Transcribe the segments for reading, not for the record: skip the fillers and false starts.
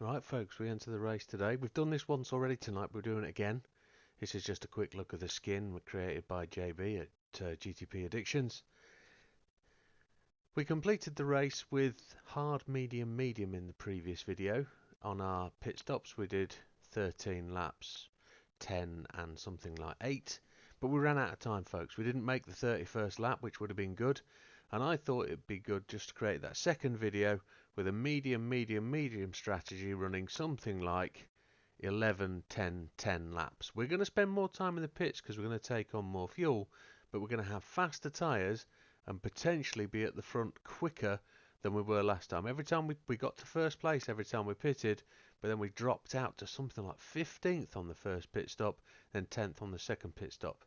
Right folks, we enter the race today. We've done this once already tonight, but we're doing it again. This is just a quick look of the skin created by JB at GTP Addictions. We completed the race with hard, medium, medium in the previous video. On our pit stops we did 13 laps, 10 and something like 8. But we ran out of time folks. We didn't make the 31st lap, which would have been good. And I thought it'd be good just to create that second video with a medium, medium, medium strategy running something like 11, 10, 10 laps. We're going to spend more time in the pits because we're going to take on more fuel, but we're going to have faster tyres and potentially be at the front quicker than we were last time. Every time we got to first place, every time we pitted, but then we dropped out to something like 15th on the first pit stop, then 10th on the second pit stop.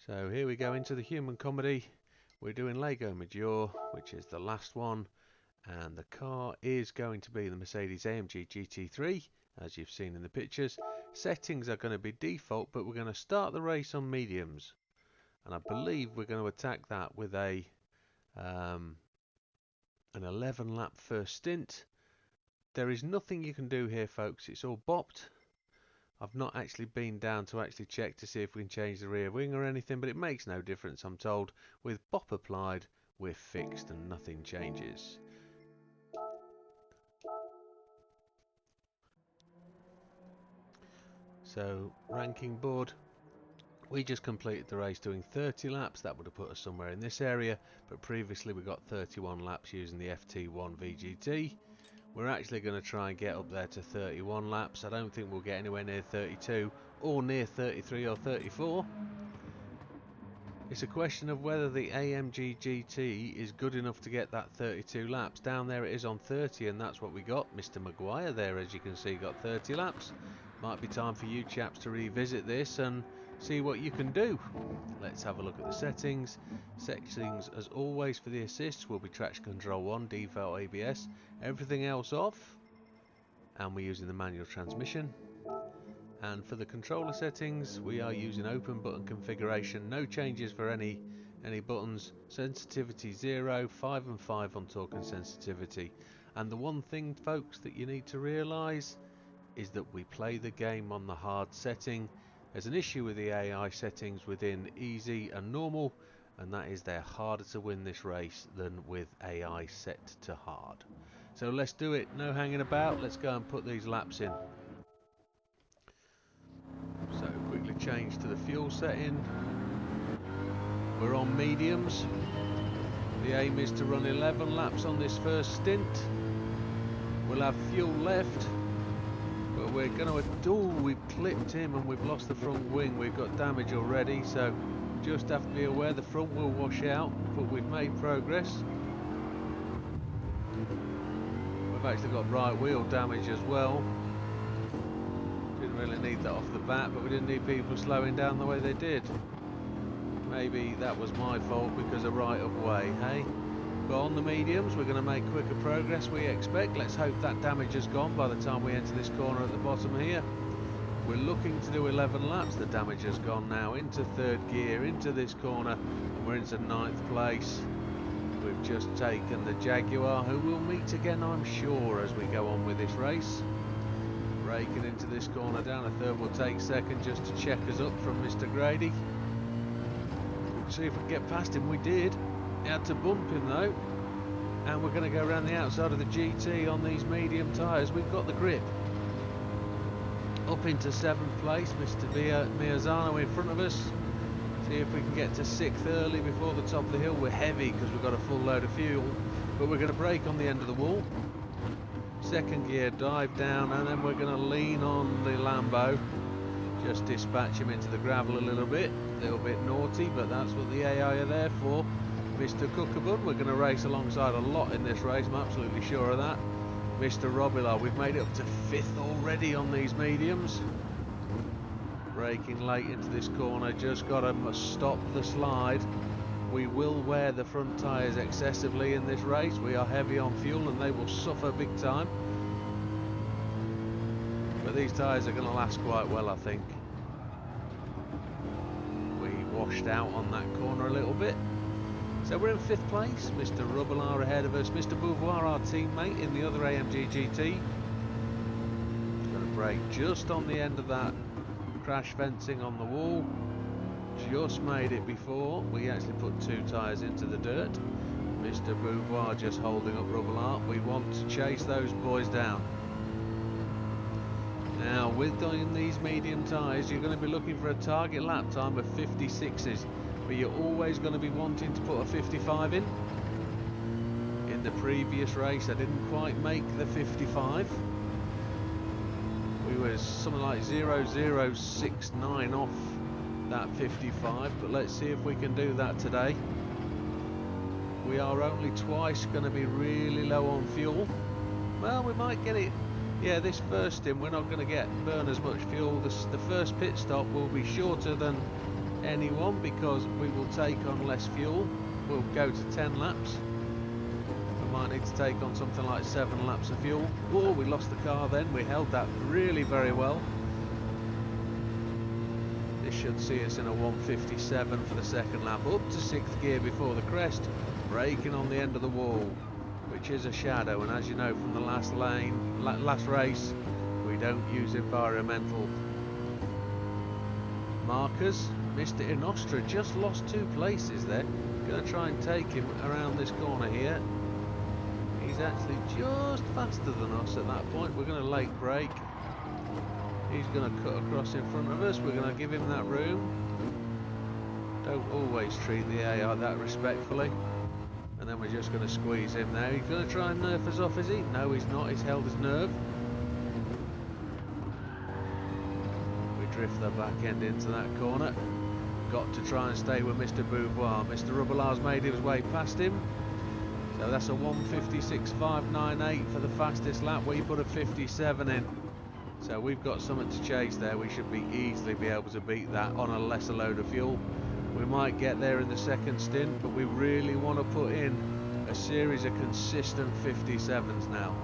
So here we go into the human comedy. We're doing Lago Maggiorre, which is the last one, and the car is going to be the Mercedes AMG GT3, as you've seen in the pictures. Settings are going to be default, but we're going to start the race on mediums, and I believe we're going to attack that with an 11 lap first stint. There is nothing you can do here folks, it's all bopped. I've not actually been down to actually check to see if we can change the rear wing or anything, but it makes no difference, I'm told. With bop applied, we're fixed and nothing changes. So, ranking board. We just completed the race doing 30 laps. That would have put us somewhere in this area, but previously we got 31 laps using the FT1 VGT. We're actually going to try and get up there to 31 laps. I don't think we'll get anywhere near 32 or near 33 or 34. It's a question of whether the AMG GT is good enough to get that 32 laps. Down there it is on 30 and that's what we got. Mr. Maggiorre there, as you can see, got 30 laps. Might be time for you chaps to revisit this and see what you can do. Let's have a look at the settings. Settings, as always, for the assists will be traction control 1, default ABS, everything else off, and we're using the manual transmission. And for the controller settings, we are using open button configuration, no changes for any buttons. Sensitivity 0, 5 and 5 on torque and sensitivity. And the one thing folks that you need to realise is that we play the game on the hard setting. There's an issue with the AI settings within easy and normal, and that is they're harder to win this race than with AI set to hard. So let's do it, no hanging about, let's go and put these laps in. So quickly change to the fuel setting. We're on mediums. The aim is to run 11 laps on this first stint. We'll have fuel left. But we're going to, we've clipped him and we've lost the front wing. We've got damage already, so just have to be aware the front will wash out, but we've made progress. We've actually got right wheel damage as well. Didn't really need that off the bat, but we didn't need people slowing down the way they did. Maybe that was my fault because of right of way, hey? But on the mediums, we're going to make quicker progress, we expect. Let's hope that damage has gone by the time we enter this corner at the bottom here. We're looking to do 11 laps. The damage has gone now into third gear, into this corner, and we're into 9th place. We've just taken the Jaguar, who we'll meet again, I'm sure, as we go on with this race. Raking into this corner, down a third, we'll take second just to check us up from Mr. Grady. See if we can get past him. We did. Had to bump him though, and we're going to go around the outside of the GT on these medium tyres. We've got the grip. Up into 7th place, Mr. Miazano in front of us. See if we can get to 6th early before the top of the hill. We're heavy because we've got a full load of fuel, but we're going to brake on the end of the wall. Second gear, dive down, and then we're going to lean on the Lambo. Just dispatch him into the gravel a little bit naughty, but that's what the AI are there for. Mr. Cookabun, we're going to race alongside a lot in this race, I'm absolutely sure of that. Mr. Robillard, we've made it up to 5th already on these mediums. Braking late into this corner, just got to stop the slide. We will wear the front tyres excessively in this race. We are heavy on fuel and they will suffer big time. But these tyres are going to last quite well, I think. We washed out on that corner a little bit. So we're in 5th place. Mr. Rubbelaar ahead of us. Mr. Beauvoir, our teammate in the other AMG GT. Going to brake just on the end of that crash fencing on the wall. Just made it before we actually put 2 tyres into the dirt. Mr. Beauvoir just holding up Rubbelaar. We want to chase those boys down. Now, with doing these medium tyres, you're going to be looking for a target lap time of 56s, but you're always going to be wanting to put a 55 in. In the previous race, I didn't quite make the 55. We were something like 0.069 off that 55, but let's see if we can do that today. We are only twice going to be really low on fuel. Well, we might get it. Yeah, this first stint we're not going to burn as much fuel. The first pit stop will be shorter than anyone because we will take on less fuel. We'll go to 10 laps. We might need to take on something like 7 laps of fuel. Oh, we lost the car then. We held that really very well. This should see us in a 157 for the second lap, up to 6th gear before the crest, braking on the end of the wall, which is a shadow, and as you know from the last race, we don't use environmental markers. Mr. Inostra just lost 2 places there. Going to try and take him around this corner here. He's actually just faster than us at that point. We're going to late brake. He's going to cut across in front of us. We're going to give him that room. Don't always treat the AI that respectfully. And then we're just going to squeeze him now. He's going to try and nerf us off, is he? No, he's not. He's held his nerve. We drift the back end into that corner. Got to try and stay with Mr. Beauvoir. Mr. Rubbelaar's made his way past him. So that's a 156.598 for the fastest lap. We put a 57 in. So we've got something to chase there. We should easily be able to beat that on a lesser load of fuel. We might get there in the second stint, but we really want to put in a series of consistent 57s now.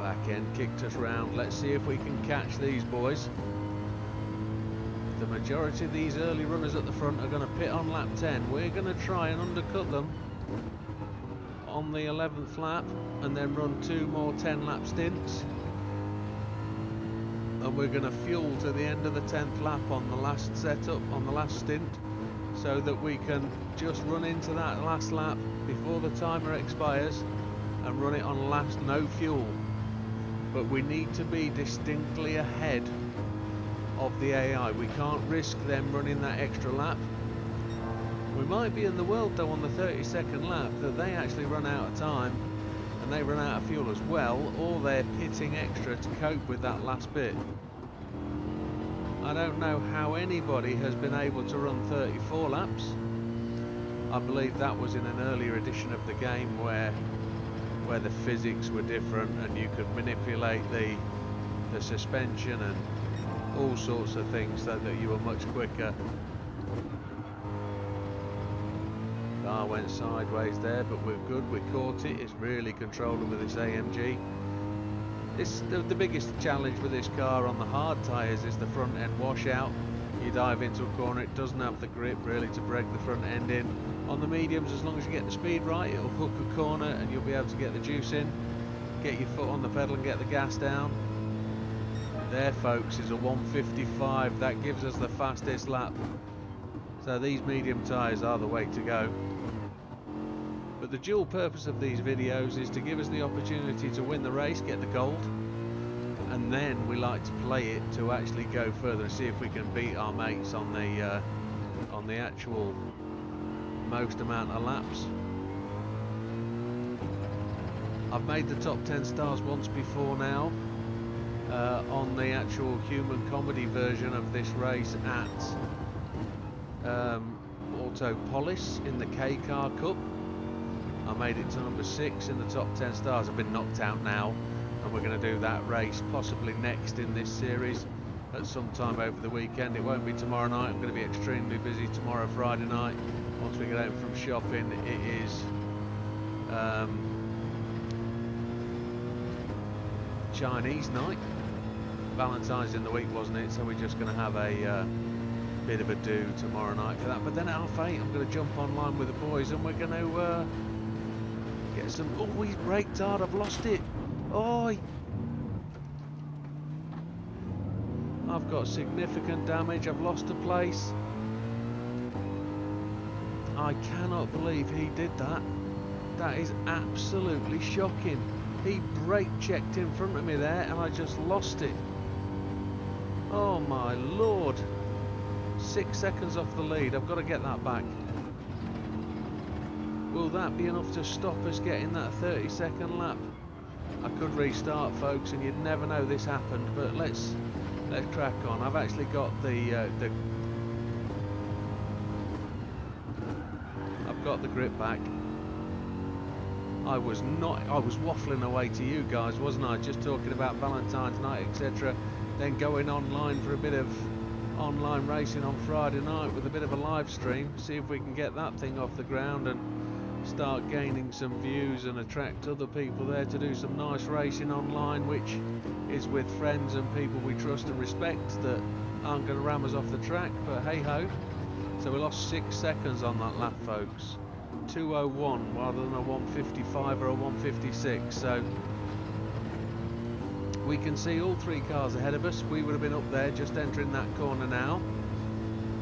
Back end kicked us round. Let's see if we can catch these boys. The majority of these early runners at the front are going to pit on lap 10. We're going to try and undercut them on the 11th lap and then run 2 more 10 lap stints. And we're going to fuel to the end of the 10th lap on the last setup, on the last stint, so that we can just run into that last lap before the timer expires and run it on last no fuel. But we need to be distinctly ahead of the AI. We can't risk them running that extra lap. We might be in the world though on the 32nd lap that they actually run out of time and they run out of fuel as well, or they're pitting extra to cope with that last bit. I don't know how anybody has been able to run 34 laps. I believe that was in an earlier edition of the game where the physics were different and you could manipulate the suspension and all sorts of things so that you were much quicker. Car went sideways there, but we're good. We caught it. It's really controllable with this AMG. It's the biggest challenge with this car on the hard tyres is the front end washout. You dive into a corner, it doesn't have the grip really to brake the front end in. On the mediums, as long as you get the speed right, it'll hook a corner and you'll be able to get the juice in, get your foot on the pedal and get the gas down. There folks is a 155. That gives us the fastest lap. So these medium tyres are the way to go. But the dual purpose of these videos is to give us the opportunity to win the race, get the gold, and then we like to play it to actually go further and see if we can beat our mates on the actual most amount of laps. I've made the top 10 stars once before now on the actual human comedy version of this race at Auto Polis in the K Car Cup. I made it to number 6 in the top 10 stars. I've been knocked out now, and we're going to do that race possibly next in this series at some time over the weekend. It won't be tomorrow night. I'm going to be extremely busy tomorrow, Friday night. Once we get home from shopping, it is Chinese night. Valentine's in the week, wasn't it? So we're just going to have a bit of a do tomorrow night for that. But then at half 8 I'm going to jump online with the boys, and we're going to get some... Oh, he's braked hard. I've lost it. Oh, I've got significant damage. I've lost a place. I cannot believe he did that. That is absolutely shocking. He brake checked in front of me there, and I just lost it. Oh my lord. 6 seconds off the lead. I've got to get that back. Will that be enough to stop us getting that 30-second lap? I could restart, folks, and you'd never know this happened, but let's crack on. I've actually got I've got the grip back. I was waffling away to you guys, wasn't I? Just talking about Valentine's night, etc. Then going online for a bit of online racing on Friday night with a bit of a live stream. See if we can get that thing off the ground and start gaining some views and attract other people there to do some nice racing online, which is with friends and people we trust and respect that aren't going to ram us off the track. But hey ho. So we lost 6 seconds on that lap, folks. 2:01 rather than a 1:55 or a 1:56. So we can see all 3 cars ahead of us. We would have been up there just entering that corner now.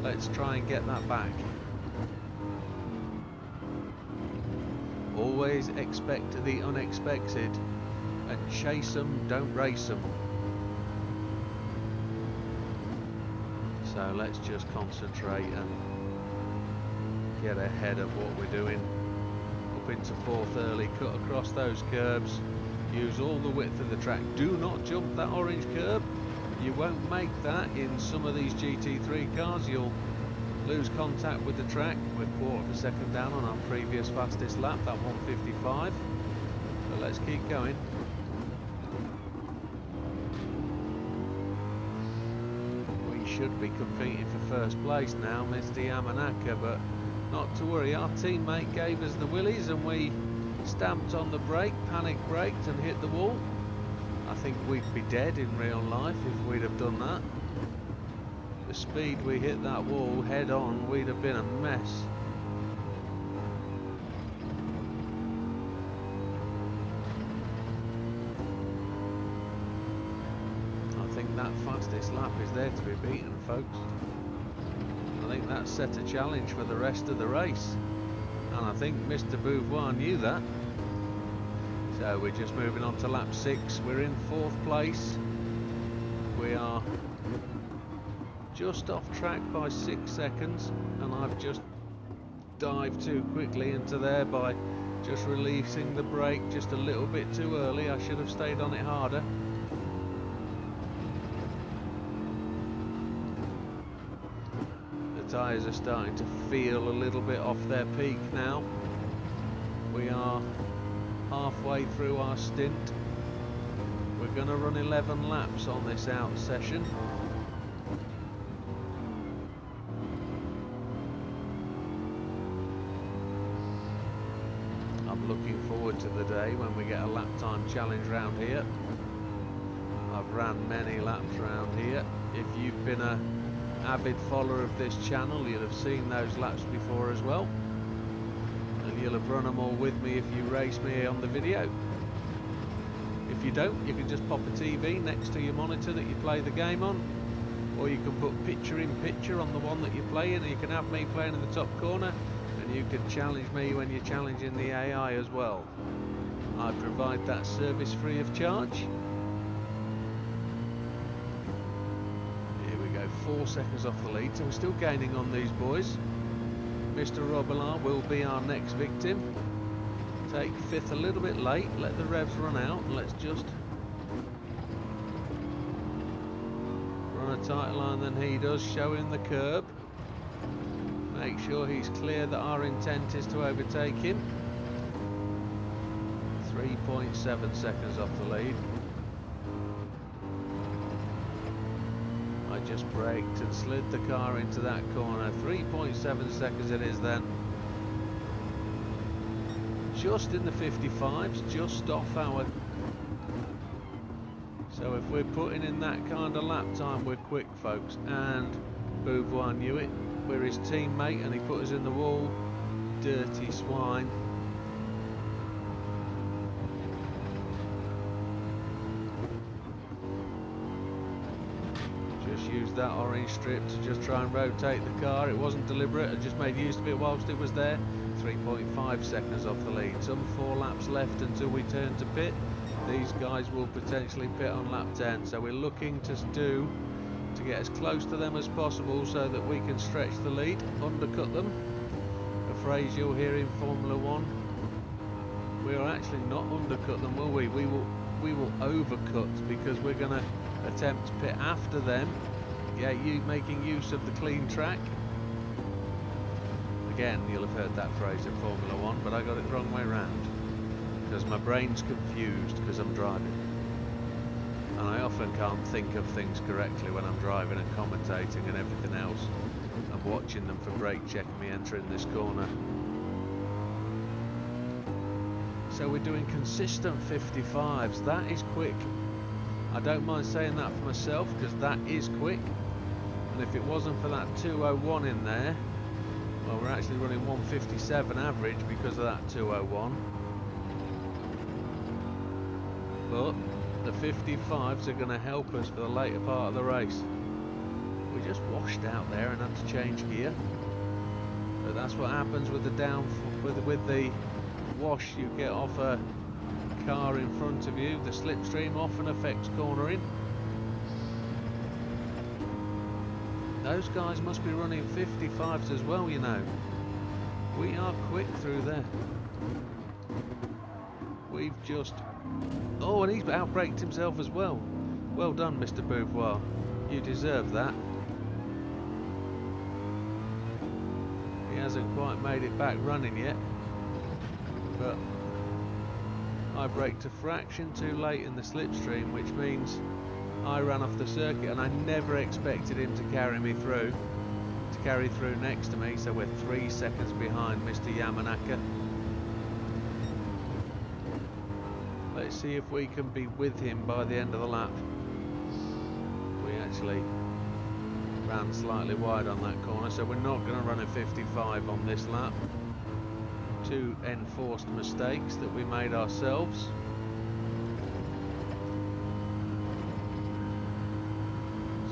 Let's try and get that back. Always expect the unexpected and chase them, don't race them. So let's just concentrate and get ahead of what we're doing. Up into 4th early, cut across those curbs, use all the width of the track. Do not jump that orange curb. You won't make that in some of these GT3 cars. You'll lose contact with the track. We're 1/4 of a second down on our previous fastest lap, that 1:55. But let's keep going. We should be competing for first place now, Mr. Yamanaka, but not to worry. Our teammate gave us the willies and we stamped on the brake, panic braked and hit the wall. I think we'd be dead in real life if we'd have done that. The speed we hit that wall head on, we'd have been a mess. I think that fastest lap is there to be beaten, folks. I think that set a challenge for the rest of the race, and I think Mr. Beauvoir knew that. So we're just moving on to lap 6. We're in 4th place. We are just off track by 6 seconds, and I've just dived too quickly into there by just releasing the brake just a little bit too early. I should have stayed on it harder. The tyres are starting to feel a little bit off their peak now. We are halfway through our stint. We're going to run 11 laps on this out session. I'm looking forward to the day when we get a lap time challenge round here. I've ran many laps round here. If you've been a avid follower of this channel, you'll have seen those laps before as well, and you'll have run them all with me if you race me on the video. If you don't, you can just pop a TV next to your monitor that you play the game on, or you can put picture in picture on the one that you're playing, and you can have me playing in the top corner, and you can challenge me when you're challenging the AI as well. I provide that service free of charge. 4 seconds off the lead, so we're still gaining on these boys. Mr. Robillard will be our next victim. Take 5th a little bit late, let the revs run out, and let's just run a tighter line than he does, showing the curb. Make sure he's clear that our intent is to overtake him. 3.7 seconds off the lead. I just braked and slid the car into that corner. 3.7 seconds it is then. Just in the 55s, just off our... So if we're putting in that kind of lap time, we're quick, folks. And Beauvoir knew it. We're his teammate and he put us in the wall. Dirty swine. Just used that orange strip to just try and rotate the car. It wasn't deliberate, I just made use of it whilst it was there. 3.5 seconds off the lead. Some 4 laps left until we turn to pit. These guys will potentially pit on lap 10, so we're looking to get as close to them as possible so that we can stretch the lead, undercut them. A phrase you'll hear in Formula 1. We'll actually not undercut them, will we? We will overcut, because we're going to attempt to pit after them. Yeah, you making use of the clean track. Again, you'll have heard that phrase in Formula 1, but I got it the wrong way round. Because my brain's confused because I'm driving. And I often can't think of things correctly when I'm driving and commentating and everything else. I'm watching them for brake checking me entering this corner. So we're doing consistent 55s. That is quick. I don't mind saying that for myself because that is quick. And if it wasn't for that 201 in there, well, we're actually running 157 average because of that 201. But the 55s are going to help us for the later part of the race. We just washed out there and had to change gear. But that's what happens with the with the wash you get off a car in front of you. The slipstream often affects cornering. Those guys must be running 55s as well, you know. We are quick through there. We've just... Oh, and he's outbraked himself as well. Well done, Mr. Beauvoir. You deserve that. He hasn't quite made it back running yet. But I braked a fraction too late in the slipstream, which means I ran off the circuit, and I never expected him to carry me through. To carry through next to me, so we're 3 seconds behind Mr. Yamanaka. Let's see if we can be with him by the end of the lap. We actually ran slightly wide on that corner, so we're not going to run a 55 on this lap. 2 enforced mistakes that we made ourselves.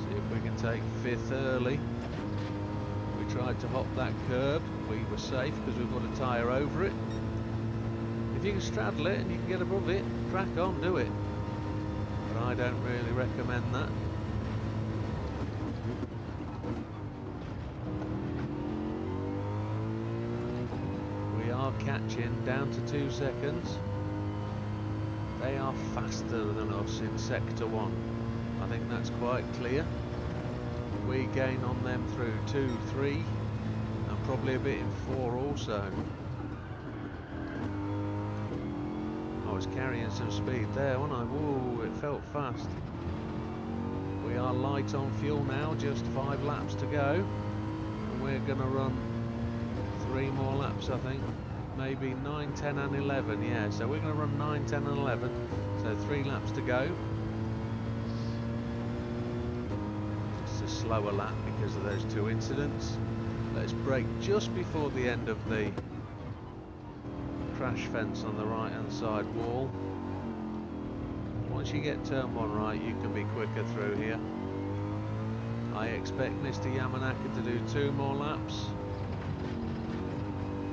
See if we can take 5th early. We tried to hop that curb. We were safe because we put a tyre over it. If you can straddle it and you can get above it, crack on, do it. But I don't really recommend that. We are catching down to 2 seconds. They are faster than us in sector 1. I think that's quite clear. We gain on them through 2, 3 and probably a bit in 4 also. I was carrying some speed there, wasn't I? Whoa, it felt fast. We are light on fuel now, just 5 laps to go. And we're going to run 3 more laps, I think. Maybe 9, 10 and 11, yeah. So we're going to run 9, 10 and 11. So 3 laps to go. It's a slower lap because of those 2 incidents. Let's brake just before the end of the crash fence on the right hand side wall. Once you get turn 1 right, you can be quicker through here. I expect Mr. Yamanaka to do 2 more laps.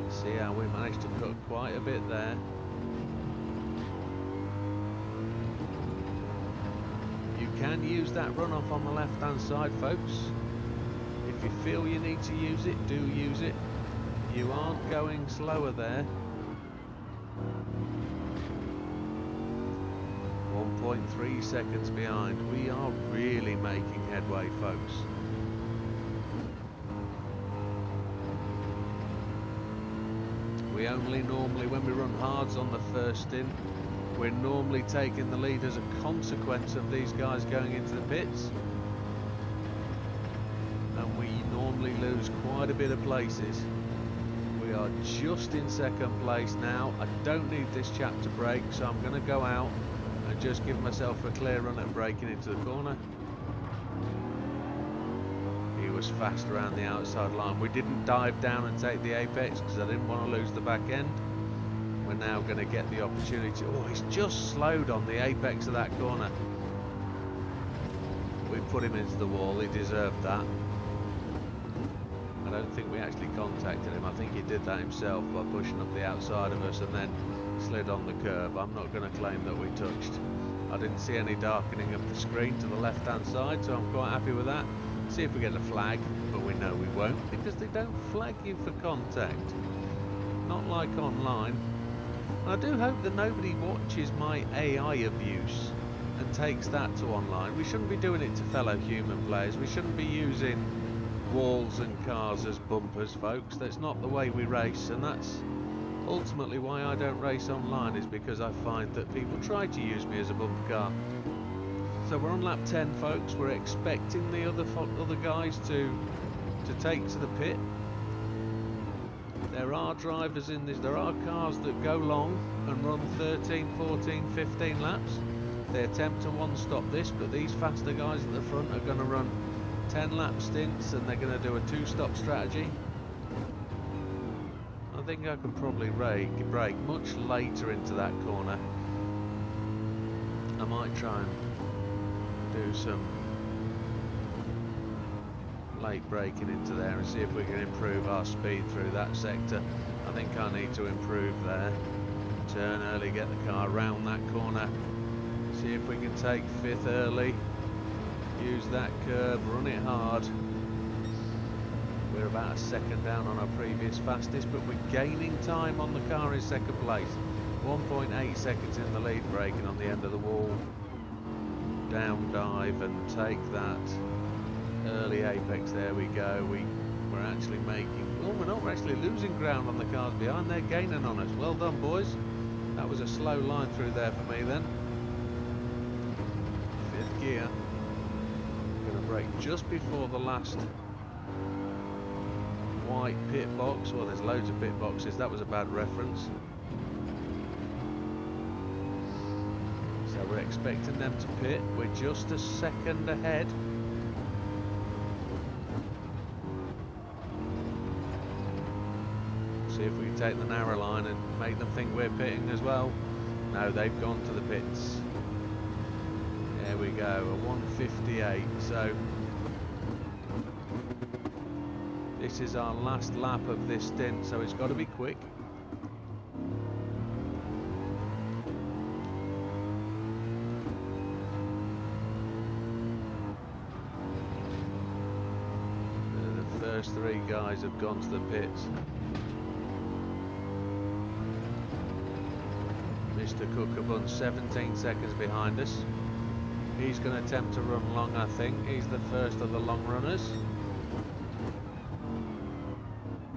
See how we managed to cut quite a bit there. You can use that runoff on the left hand side, folks. If you feel you need to use it, do use it. You aren't going slower there. 1.3 seconds behind. We are really making headway, folks. We only normally, when we run hards on the first stint, We're normally taking the lead as a consequence of these guys going into the pits, and we normally lose quite a bit of places. We are just in second place now. I don't need this chap to brake, so I'm going to go out and just give myself a clear run at braking into the corner. He was fast around the outside line. We didn't dive down and take the apex because I didn't want to lose the back end. We're now going to get the opportunity. Oh, he's just slowed on the apex of that corner. We put him into the wall. He deserved that. I don't think we actually contacted him. I think he did that himself by pushing up the outside of us and then slid on the curb. I'm not going to claim that we touched. I didn't see any darkening of the screen to the left hand side, so I'm quite happy with that. See if we get a flag, but we know we won't because they don't flag you for contact. Not like online. I do hope that nobody watches my AI abuse and takes that to online. We shouldn't be doing it to fellow human players. We shouldn't be using walls and cars as bumpers, folks. That's not the way we race, and that's ultimately why I don't race online, is because I find that people try to use me as a bumper car. So we're on lap 10, folks. We're expecting the other guys to take to the pit. There are drivers in this. There are cars that go long and run 13, 14, 15 laps. They attempt to one-stop this, but these faster guys at the front are going to run 10-lap stints, and they're going to do a 2-stop strategy. I think I can probably brake much later into that corner. I might try and do some late braking into there and see if we can improve our speed through that sector. I think I need to improve there. Turn early, get the car round that corner. See if we can take 5th early. Use that curb, run it hard. We're about a second down on our previous fastest, but we're gaining time on the car in second place. 1.8 seconds in the lead, braking on the end of the wall. Down dive and take that early apex. There we go. We're actually making, well, we're not, we're actually losing ground on the cars behind. They're gaining on us. Well done, boys. That was a slow line through there for me then. 5th gear. Going to brake just before the last white pit box. Well, there's loads of pit boxes. That was a bad reference. So we're expecting them to pit. We're just a second ahead. See if we can take the narrow line and make them think we're pitting as well. No, they've gone to the pits. There we go, a 1:58. So this is our last lap of this stint, so it's got to be quick. The first 3 guys have gone to the pits. Mr. Cookabun 17 seconds behind us. He's going to attempt to run long, I think. He's the first of the long runners.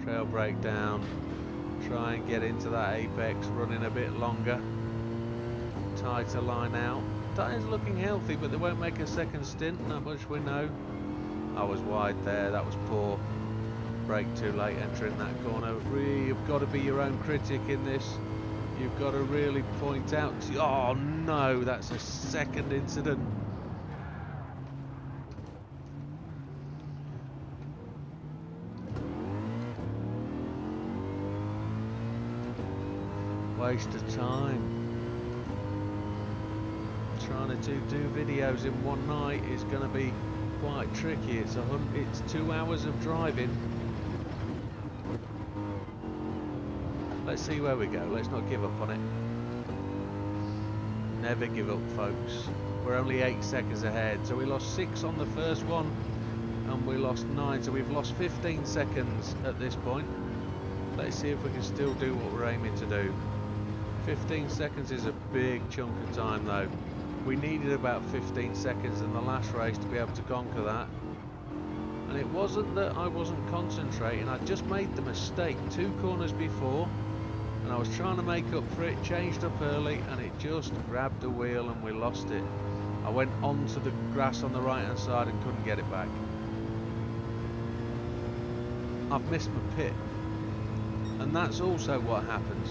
Trail brake down. Try and get into that apex, running a bit longer. Tighter line out. Tyres looking healthy, but they won't make a second stint, that much we know. I was wide there, that was poor. Brake too late entering that corner. Really, you've got to be your own critic in this. You've got to really point out, oh no, that's a second incident. Waste of time. Trying to do videos in one night is going to be quite tricky. It's 2 hours of driving. Let's see where we go. Let's not give up on it. Never give up, folks. We're only 8 seconds ahead. So we lost 6 on the first one and we lost 9. So we've lost 15 seconds at this point. Let's see if we can still do what we're aiming to do. 15 seconds is a big chunk of time though. We needed about 15 seconds in the last race to be able to conquer that. And it wasn't that I wasn't concentrating. I just made the mistake 2 corners before. and I was trying to make up for it, changed up early, and it just grabbed the wheel and we lost it. I went onto the grass on the right hand side and couldn't get it back. I've missed my pit, and that's also what happens.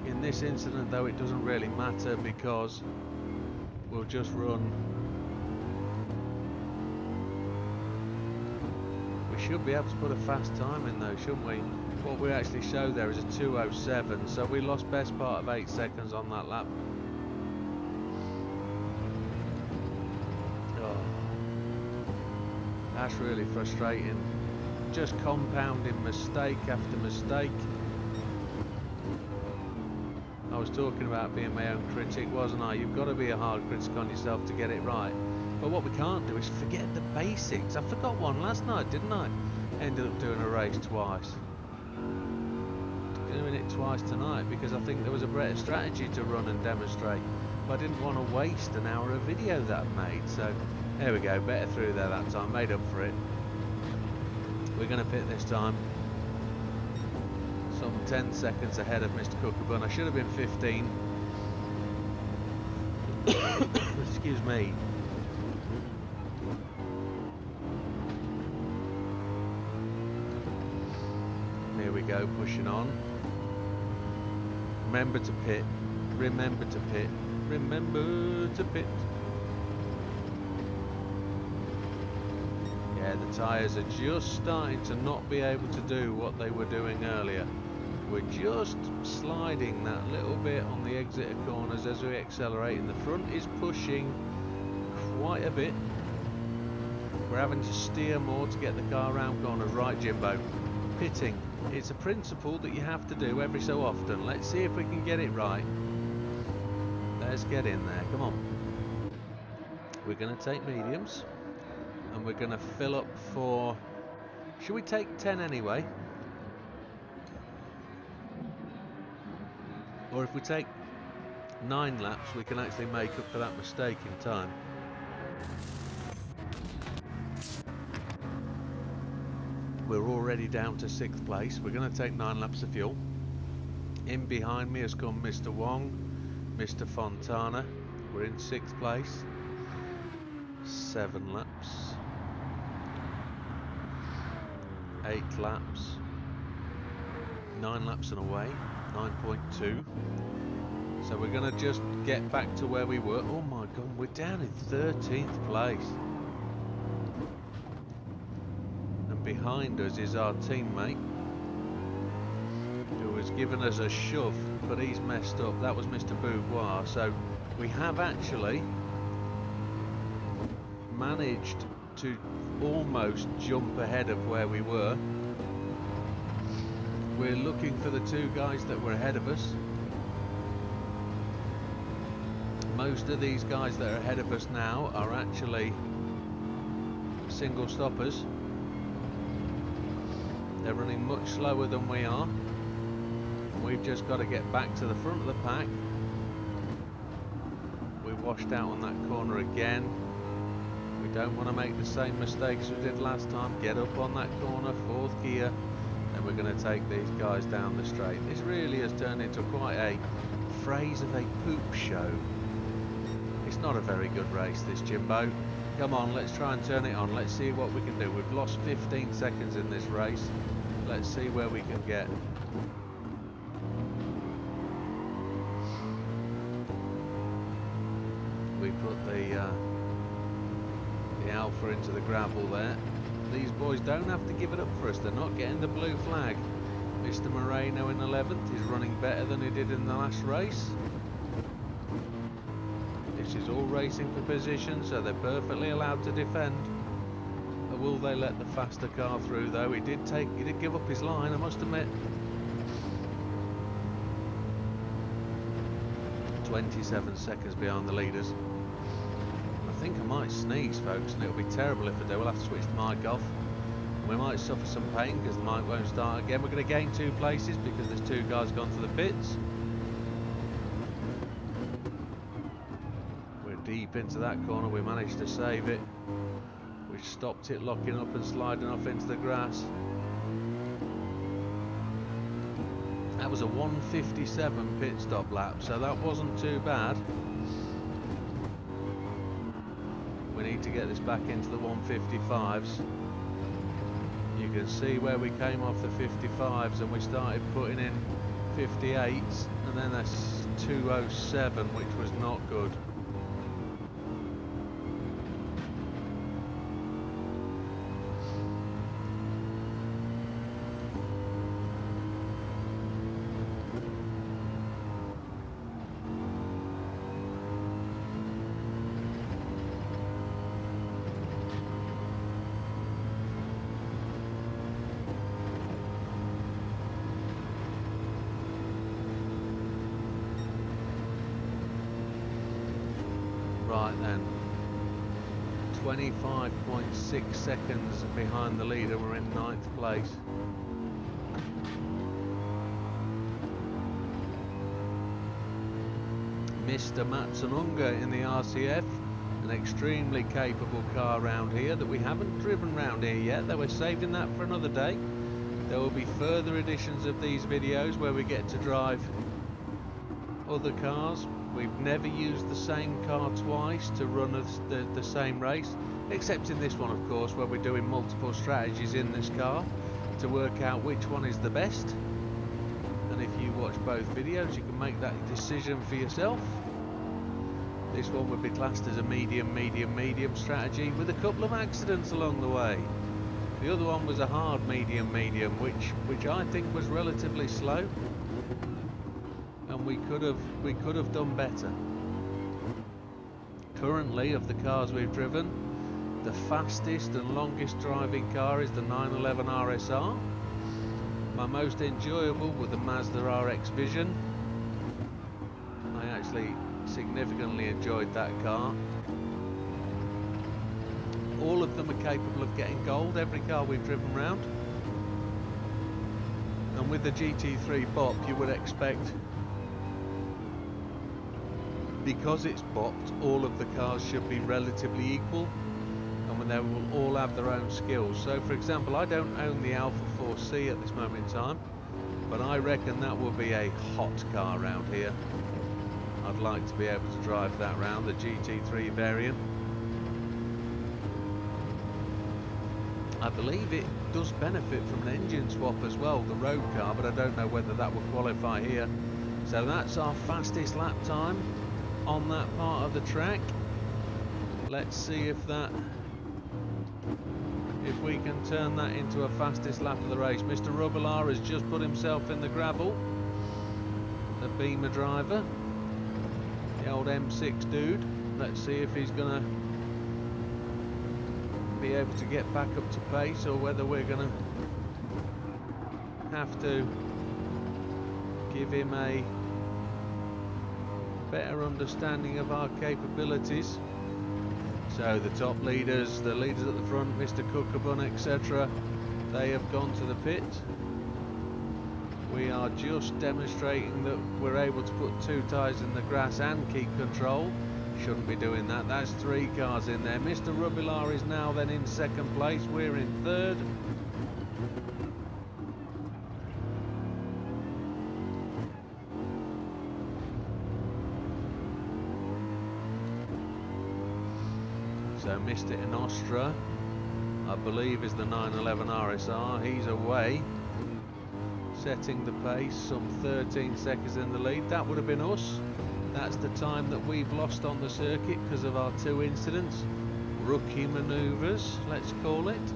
In this incident though, it doesn't really matter because we'll just run. We should be able to put a fast time in though, shouldn't we? What we actually show there is a 2:07, so we lost best part of 8 seconds on that lap. Oh, that's really frustrating. Just compounding mistake after mistake. I was talking about being my own critic, wasn't I? You've got to be a hard critic on yourself to get it right. But what we can't do is forget the basics. I forgot one last night, didn't I? Ended up doing a race twice. Doing it twice tonight because I think there was a better strategy to run and demonstrate. But I didn't want to waste an hour of video that I've made. So there we go, better through there that time, made up for it. We're going to pit this time. Some 10 seconds ahead of Mr. Cookerbun. I should have been 15. Excuse me. Here we go, pushing on. Remember to pit. Remember to pit. Remember to pit. Yeah, the tyres are just starting to not be able to do what they were doing earlier. We're just sliding that little bit on the exit of corners as we accelerate, and the front is pushing quite a bit. We're having to steer more to get the car around corners. Right, Jimbo, pitting. It's a principle that you have to do every so often. Let's see if we can get it right. Let's get in there, come on. We're going to take mediums, and we're going to fill up for... Should we take 10 anyway? Or if we take 9 laps, we can actually make up for that mistake in time. We're already down to 6th place. We're going to take 9 laps of fuel. In behind me has come Mr. Wong, Mr. Fontana. We're in 6th place. 7 laps. 8 laps. 9 laps and away. 9.2. So we're going to just get back to where we were. Oh my god, we're down in 13th place. And behind us is our teammate who has given us a shove, but he's messed up. That was Mr. Beauvoir. So we have actually managed to almost jump ahead of where we were. We're looking for the 2 guys that were ahead of us. Most of these guys that are ahead of us now are actually single stoppers. They're running much slower than we are. We've just got to get back to the front of the pack. We washed out on that corner again. We don't want to make the same mistakes we did last time. Get up on that corner, 4th gear. And we're going to take these guys down the straight. This really has turned into quite a phrase of a poop show. It's not a very good race, this, Jimbo. Come on, let's try and turn it on. Let's see what we can do. We've lost 15 seconds in this race. Let's see where we can get. We put the Alpha into the gravel there. These boys don't have to give it up for us. They're not getting the blue flag. Mr. Moreno in 11th is running better than he did in the last race. This is all racing for position, so they're perfectly allowed to defend. Will they let the faster car through though? He did give up his line, I must admit. 27 seconds behind the leaders. I think I might sneeze, folks, and it'll be terrible if I do. We'll have to switch the mic off. We might suffer some pain because the mic won't start again. We're going to gain 2 places because there's 2 guys gone to the pits. We're deep into that corner. We managed to save it. We stopped it locking up and sliding off into the grass. That was a 1:57 pit stop lap, so that wasn't too bad. We need to get this back into the 1:55s. You can see where we came off the 55s and we started putting in 58s, and then that's 2:07, which was not good. Right then, 25.6 seconds behind the leader, we're in 9th place. Mr. Matsununga in the RCF, an extremely capable car round here that we haven't driven round here yet, though we're saving that for another day. There will be further editions of these videos where we get to drive other cars. We've never used the same car twice to run the same race, except in this one, of course, where we're doing multiple strategies in this car to work out which one is the best. And if you watch both videos, you can make that decision for yourself. This one would be classed as a medium strategy with a couple of accidents along the way. The other one was a hard medium, which I think was relatively slow. And we could have done better. Currently, of the cars we've driven, the fastest and longest driving car is the 911 RSR. My most enjoyable with the Mazda RX Vision. I actually significantly enjoyed that car. All of them are capable of getting gold, every car we've driven round. And with the GT3 BOP, you would expect, because it's bopped, all of the cars should be relatively equal, and they will all have their own skills. So for example, I don't own the Alpha 4C at this moment in time, but I reckon that will be a hot car around here. I'd like to be able to drive that round, the GT3 variant. I believe it does benefit from an engine swap as well, the road car, but I don't know whether that will qualify here. So that's our fastest lap time on that part of the track. Let's see if we can turn that into a fastest lap of the race. Mr. Rubilar has just put himself in the gravel, the Beamer driver, the old M6 dude. Let's see if he's gonna be able to get back up to pace, or whether we're gonna have to give him a better understanding of our capabilities. So the top leaders, the leaders at the front, Mr. Cookabun, etc., they have gone to the pit. We are just demonstrating that we're able to put 2 tyres in the grass and keep control. Shouldn't be doing that. That's 3 cars in there. Mr. Rubilar is now then in 2nd place. We're in 3rd. So Mr. Inostra, I believe, is the 911 RSR. He's away, setting the pace, some 13 seconds in the lead. That would have been us. That's the time that we've lost on the circuit because of our 2 incidents. Rookie manoeuvres, let's call it.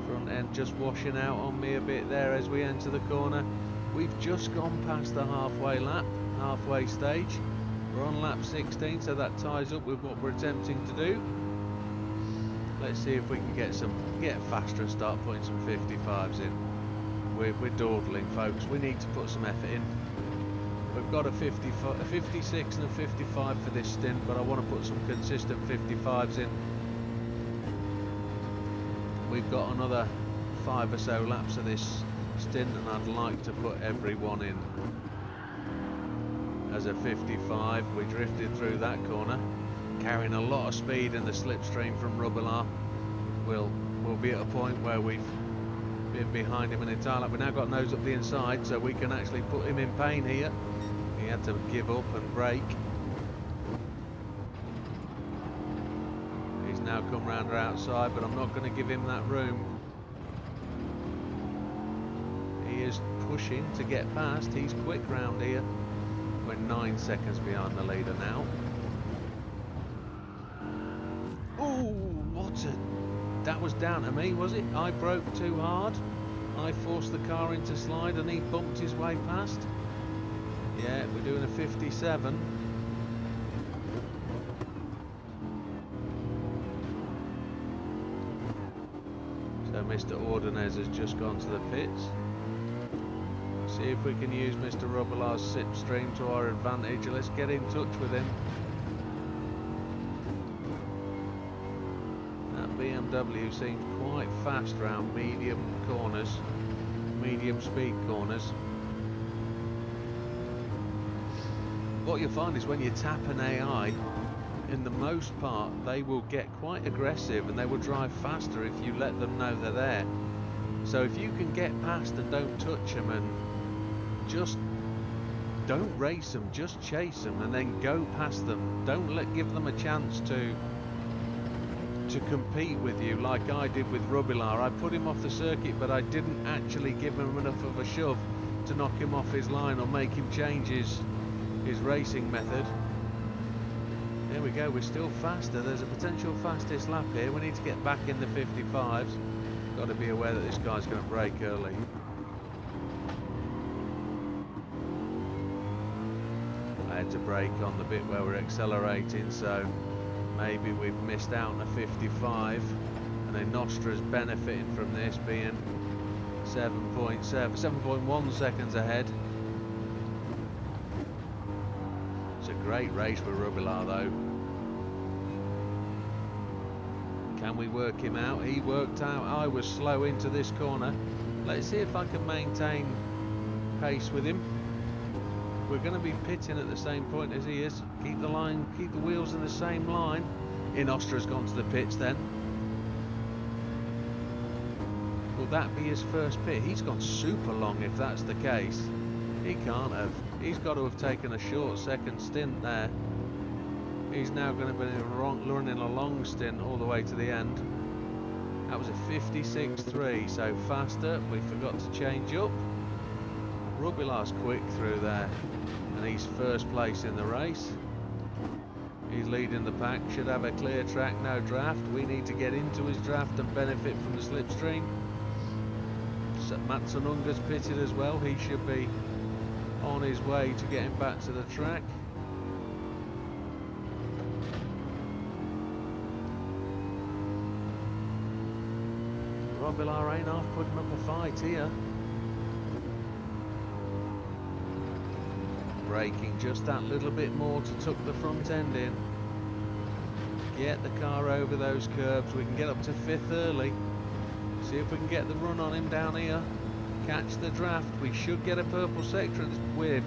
Front end just washing out on me a bit there as we enter the corner. We've just gone past the halfway stage. We're on lap 16, so that ties up with what we're attempting to do. Let's see if we can get faster and start putting some 55s in. We're dawdling, folks. We need to put some effort in. We've got a 56 and a 55 for this stint, but I want to put some consistent 55s in. We've got another 5 or so laps of this stint, and I'd like to put every one in. As a 55, we drifted through that corner, carrying a lot of speed in the slipstream from Rubilar. We'll be at a point where we've Been behind him an entire lap. We've now got nose up the inside, so we can actually put him in pain here. He had to give up and brake. He's now come round our outside, but I'm not going to give him that room. He is pushing to get past. He's quick round here. We're 9 seconds behind the leader now. Ooh, what a... That was down to me, was it? I broke too hard. I forced the car into slide and he bumped his way past. Yeah, we're doing a 57. So Mr. Ordonez has just gone to the pits. See if we can use Mr. Rubilar's slipstream to our advantage. Let's get in touch with him. That BMW seems quite fast round medium corners, medium speed corners. What you'll find is when you tap an AI, in the most part they will get quite aggressive and they will drive faster if you let them know they're there. So if you can get past and don't touch them and just don't race them, just chase them and then go past them. Don't give them a chance to compete with you like I did with Rubilar. I put him off the circuit, but I didn't actually give him enough of a shove to knock him off his line or make him change his racing method. There we go, we're still faster. There's a potential fastest lap here. We need to get back in the 55s. Got to be aware that this guy's going to brake early. I had to brake on the bit where we're accelerating, so maybe we've missed out on a 55, and then Nostra's benefiting from this, being 7.1 seconds ahead. It's a great race with Rubilar though. Can we work him out? He worked out I was slow into this corner. Let's see if I can maintain pace with him. We're going to be pitting at the same point as he is. Keep the line, keep the wheels in the same line. Inostra's gone to the pits then. Will that be his first pit? He's gone super long if that's the case. He can't have. He's got to have taken a short second stint there. He's now going to be running a long stint all the way to the end. That was a 56.3, so faster. We forgot to change up. Rubilar's quick through there, and he's first place in the race. He's leading the pack, should have a clear track, no draft. We need to get into his draft and benefit from the slipstream. So Matsununga's pitted as well. He should be on his way to getting back to the track. Rubilar ain't half putting up a fight here. Braking just that little bit more to tuck the front end in. Get the car over those curbs. We can get up to 5th early. See if we can get the run on him down here. Catch the draft. We should get a purple sector. We're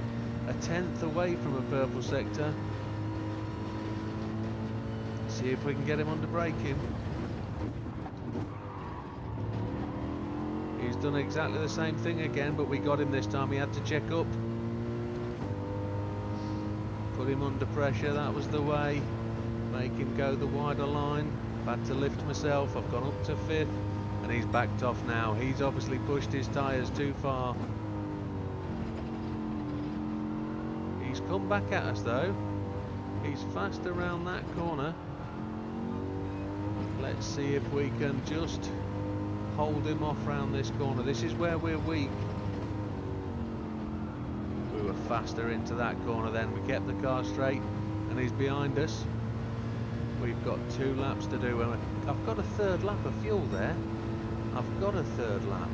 a 10th away from a purple sector. See if we can get him under braking. He's done exactly the same thing again, but we got him this time. He had to check up. Put him under pressure, that was the way. Make him go the wider line. I've had to lift myself, I've gone up to 5th, and he's backed off now. He's obviously pushed his tyres too far. He's come back at us though. He's fast around that corner. Let's see if we can just hold him off round this corner. This is where we're weak. Faster into that corner then. We kept the car straight and he's behind us. We've got 2 laps to do. I've got a 3rd lap of fuel there. I've got a 3rd lap.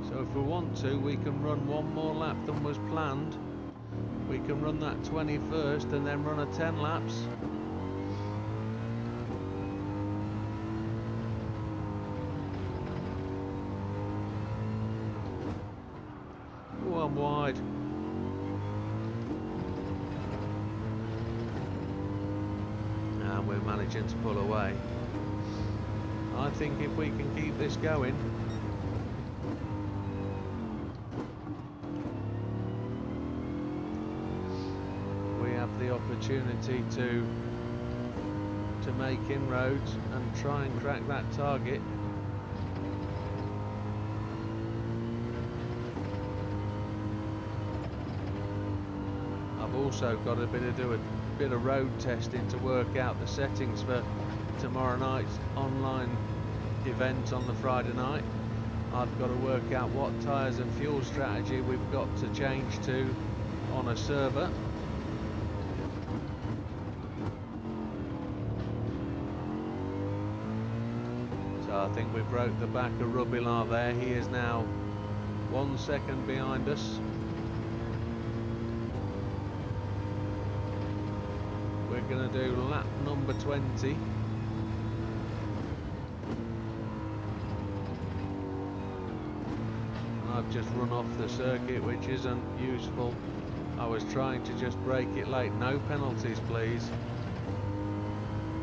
So if we want to, we can run 1 more lap than was planned. We can run that 21st and then run a 10 laps. I'm wide. And we're managing to pull away. I think if we can keep this going, we have the opportunity to make inroads and try and crack that target. I've also got to do a bit of road testing to work out the settings for tomorrow night's online event on the Friday night. I've got to work out what tyres and fuel strategy we've got to change to on a server. So I think we've broke the back of Rubilar there. He is now 1 second behind us. We're going to do lap number 20. I've just run off the circuit, which isn't useful. I was trying to just break it late. No penalties, please.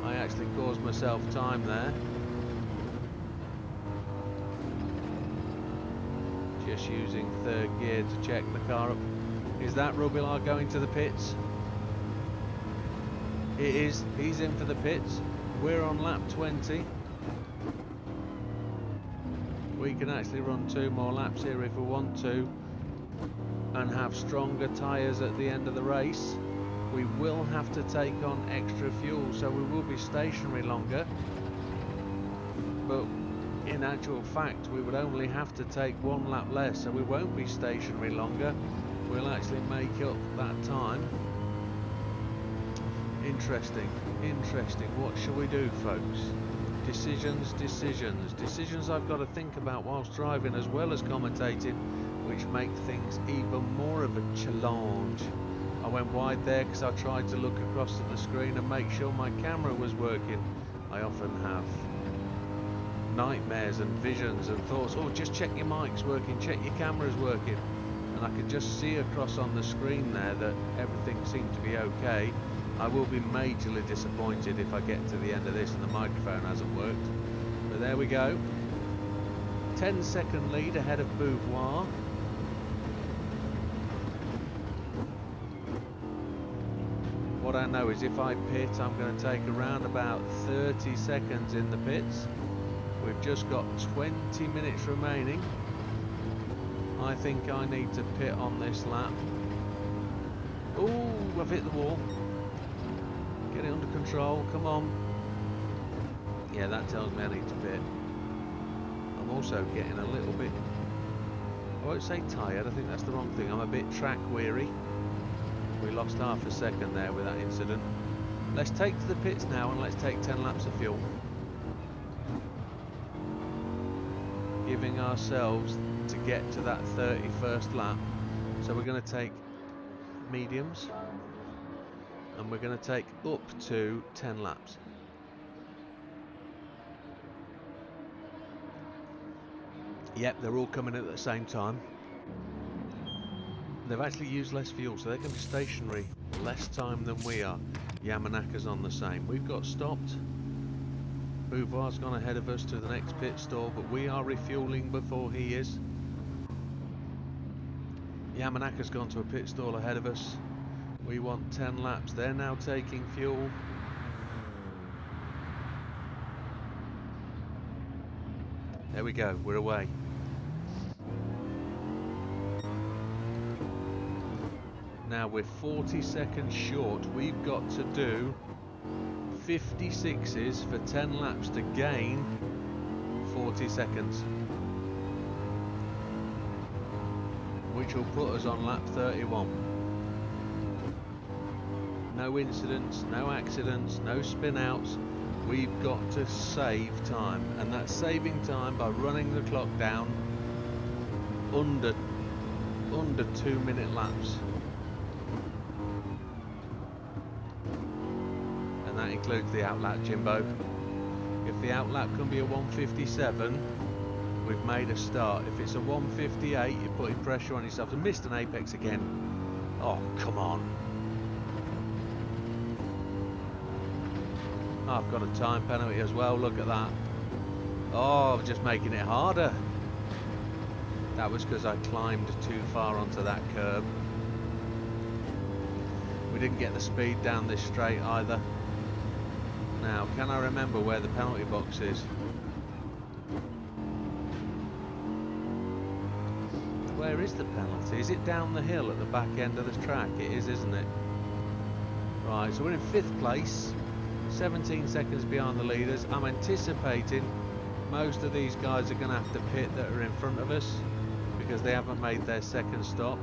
I actually caused myself time there. Just using third gear to check the car up. Is that Rubilar going to the pits? It is. He's in for the pits. We're on lap 20. We can actually run 2 more laps here if we want to and have stronger tyres at the end of the race. We will have to take on extra fuel, so we will be stationary longer, but in actual fact we would only have to take 1 lap less, so we won't be stationary longer. We'll actually make up that time. Interesting, interesting. What shall we do, folks? Decisions I've got to think about whilst driving as well as commentating, which make things even more of a challenge. I went wide there because I tried to look across at the screen and make sure my camera was working. I often have nightmares and visions and thoughts, oh, just check your mic's working, check your camera's working, and I could just see across on the screen there that everything seemed to be okay. I will be majorly disappointed if I get to the end of this and the microphone hasn't worked. But there we go. 10-second lead ahead of Beauvoir. What I know is if I pit, I'm going to take around about 30 seconds in the pits. We've just got 20 minutes remaining. I think I need to pit on this lap. Ooh, I've hit the wall. Get it under control, come on. Yeah, that tells me I need to pit. I'm also getting a little bit, I won't say tired, I think that's the wrong thing. I'm a bit track weary. We lost half a second there with that incident. Let's take to the pits now and let's take 10 laps of fuel. Giving ourselves to get to that 31st lap. So we're going to take mediums. And we're going to take up to 10 laps. Yep, they're all coming at the same time. They've actually used less fuel, so they're going to be stationary less time than we are. Yamanaka's on the same. We've got stopped. Beauvoir's gone ahead of us to the next pit stall, but we are refueling before he is. Yamanaka's gone to a pit stall ahead of us. We want 10 laps. They're now taking fuel. There we go, we're away. Now we're 40 seconds short. We've got to do 56s for 10 laps to gain 40 seconds. Which will put us on lap 31. No incidents, no accidents, no spin outs. We've got to save time, and that's saving time by running the clock down under 2-minute laps. And that includes the outlap, Jimbo. If the outlap can be a 157, we've made a start. If it's a 158, you're putting pressure on yourself. And missed an apex again. Oh, come on. I've got a time penalty as well, look at that. Oh, just making it harder. That was because I climbed too far onto that curb. We didn't get the speed down this straight either. Now, can I remember where the penalty box is? Where is the penalty? Is it down the hill at the back end of the track? It is, isn't it? Right, so we're in 5th place, 17 seconds behind the leaders. I'm anticipating most of these guys are going to have to pit that are in front of us because they haven't made their second stop.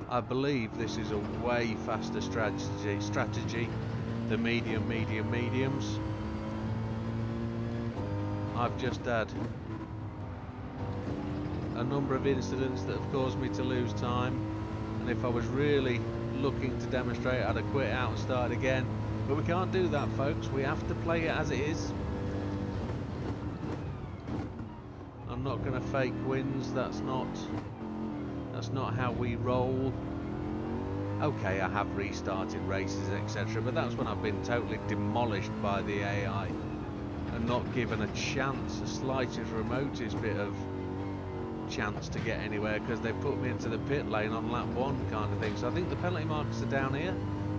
I believe this is a way faster strategy than mediums. I've just had a number of incidents that have caused me to lose time, and if I was really looking to demonstrate, I'd have quit out and started again. But we can't do that, folks. We have to play it as it is. I'm not going to fake wins. That's not how we roll. Okay, I have restarted races, etc., but that's when I've been totally demolished by the AI and not given a chance, a slightest remotest bit of chance to get anywhere, because they put me into the pit lane on lap 1 kind of thing. So I think the penalty markers are down here.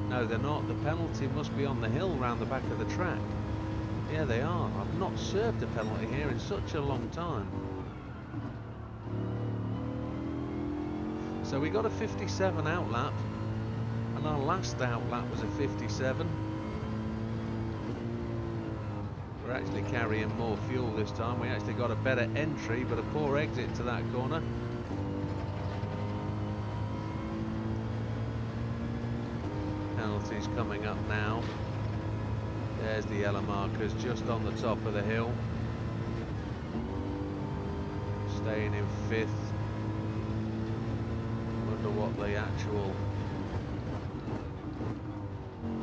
No, they're not. The penalty must be on the hill round the back of the track. Yeah, they are. I've not served a penalty here in such a long time. So we got a 57 out lap, and our last out lap was a 57. We're actually carrying more fuel this time. We actually got a better entry, but a poor exit to that corner. Penalties coming up now. There's the yellow markers just on the top of the hill. Staying in 5th. Wonder what the actual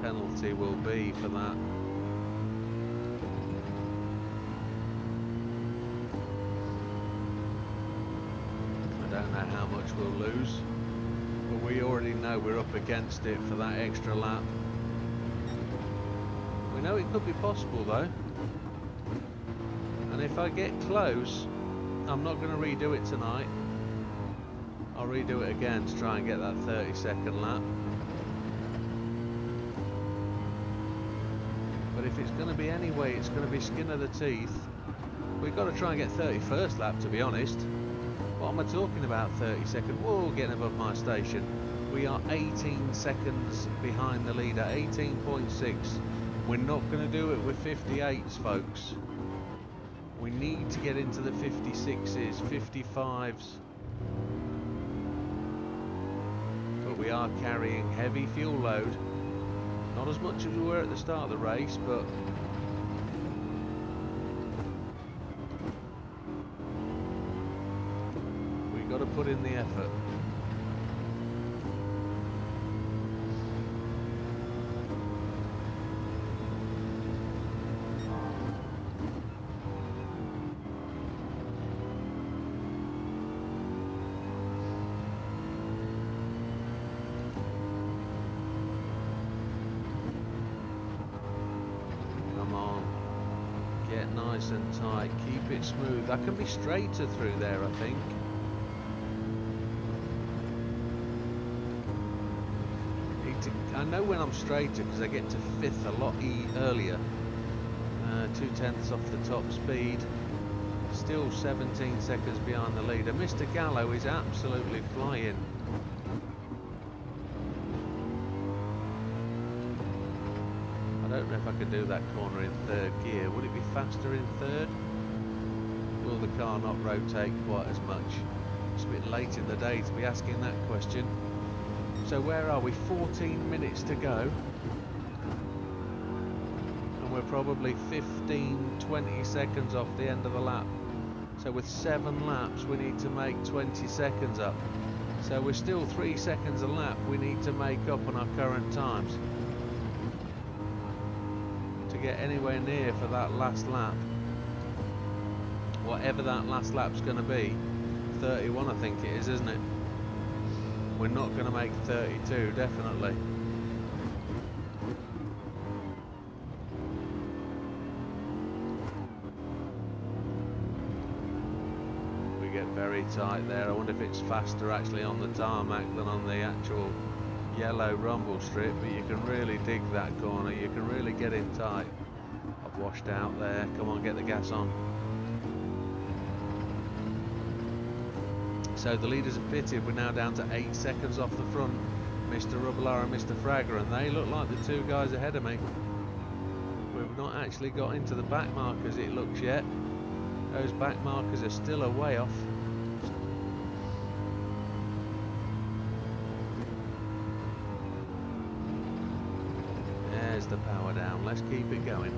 penalty will be for that. I don't know how much we'll lose, but we already know we're up against it for that extra lap. We know it could be possible though, and if I get close, I'm not going to redo it tonight. I'll redo it again to try and get that 30-second lap. But if it's going to be anyway, it's going to be skin of the teeth. We've got to try and get 31st lap, to be honest. What am I talking about, 30 seconds? Whoa, getting above my station. We are 18 seconds behind the leader, 18.6. We're not going to do it with 58s, folks. We need to get into the 56s, 55s. But we are carrying heavy fuel load. Not as much as we were at the start of the race, but we've got to put in the effort. Nice and tight, keep it smooth. I can be straighter through there, I think. I know when I'm straighter because I get to 5th a lot earlier. 2/10 off the top speed. Still 17 seconds behind the leader. Mr. Gallo is absolutely flying. I don't know if I could do that corner in 3rd gear. Would it be faster in 3rd? Will the car not rotate quite as much? It's a bit late in the day to be asking that question. So where are we? 14 minutes to go. And we're probably 15-20 seconds off the end of the lap. So with 7 laps we need to make 20 seconds up. So we're still 3 seconds a lap we need to make up on our current times to get anywhere near for that last lap. Whatever that last lap's going to be. 31 I think it is, isn't it? We're not going to make 32, definitely. very tight there. I wonder if it's faster actually on the tarmac than on the actual yellow rumble strip, but you can really dig that corner, you can really get in tight. I've washed out there, come on, get the gas on. So the leaders are pitted, we're now down to 8 seconds off the front, Mr. Rubbler and Mr. Fragger, and they look like the two guys ahead of me. We've not actually got into the back markers, it looks, yet. Those back markers are still a way off. There's the power down, let's keep it going.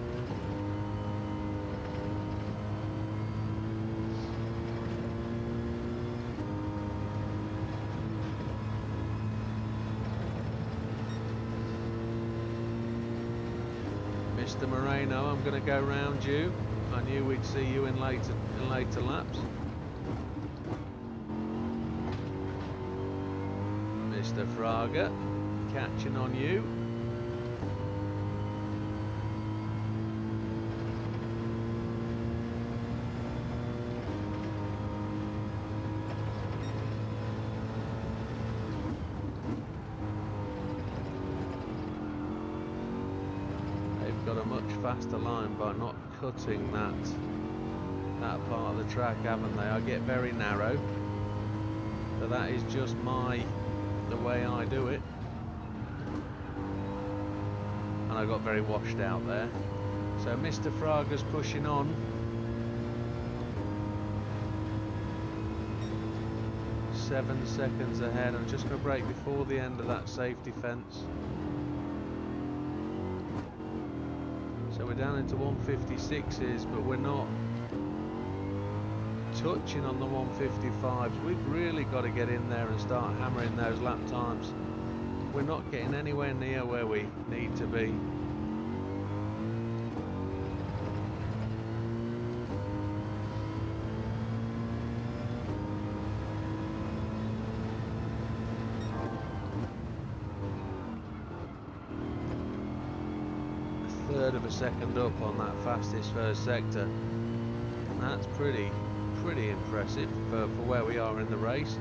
Mr. Moreno, I'm going to go round you. I knew we'd see you in later laps. Mr. Fraga, catching on you. Got a much faster line by not cutting that part of the track, haven't they? I get very narrow, but that is just the way I do it, and I got very washed out there. So Mr. Fraga's pushing on. Seven seconds ahead. I'm just going to brake before the end of that safety fence. So we're down into 156s, but we're not touching on the 155s. We've really got to get in there and start hammering those lap times. We're not getting anywhere near where we need to be. Third of a second up on that fastest first sector, and that's pretty impressive for where we are in the race.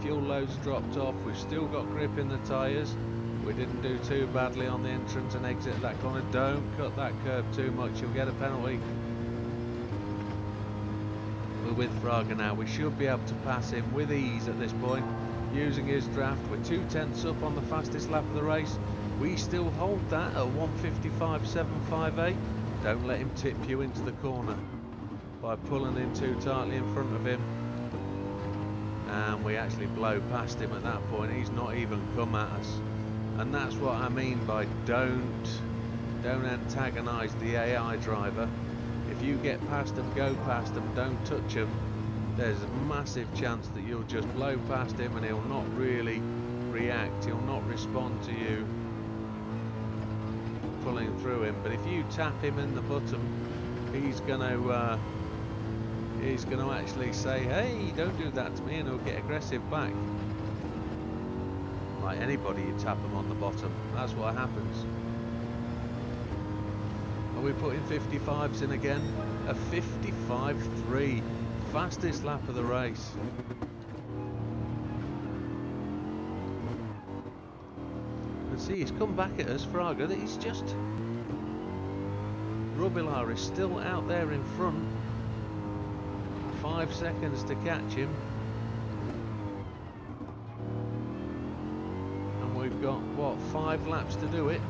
Fuel loads dropped off, we've still got grip in the tyres, we didn't do too badly on the entrance and exit of that corner. Don't cut that curve too much, you'll get a penalty. We're with Fraga now, we should be able to pass him with ease at this point using his draft. We're 2/10 up on the fastest lap of the race. We still hold that at 155.758. Don't let him tip you into the corner by pulling in too tightly in front of him. And we actually blow past him at that point. He's not even come at us. And that's what I mean by don't antagonise the AI driver. If you get past them, go past them, don't touch them. There's a massive chance that you'll just blow past him and he'll not really react. He'll not respond to you pulling through him, but if you tap him in the bottom, he's going to actually say, hey, don't do that to me, and he'll get aggressive back. Like anybody, you tap them on the bottom, that's what happens. Are we putting 55s in again? A 55.3, fastest lap of the race. See, he's come back at us, Fraga, that he's just... Rubbler is still out there in front. 5 seconds to catch him. And we've got, what, 5 laps to do it?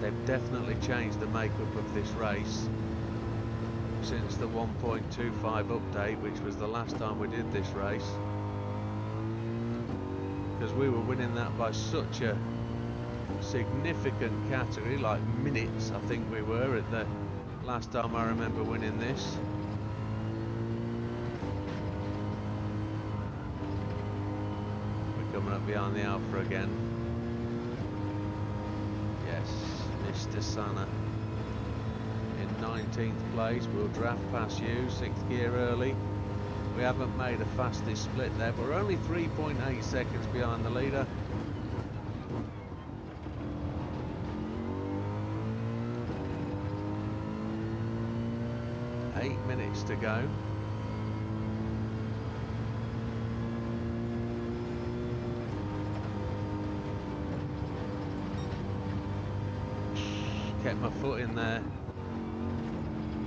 They've definitely changed the makeup of this race since the 1.25 update, which was the last time we did this race. Because we were winning that by such a significant category, like minutes I think we were at the last time I remember winning this. We're coming up behind the Alpha again. Yes, Mr. Sana in 19th place. We'll draft past you, 6th gear early. We haven't made a fastest split there, but we're only 3.8 seconds behind the leader. minutes to go. Kept my foot in there.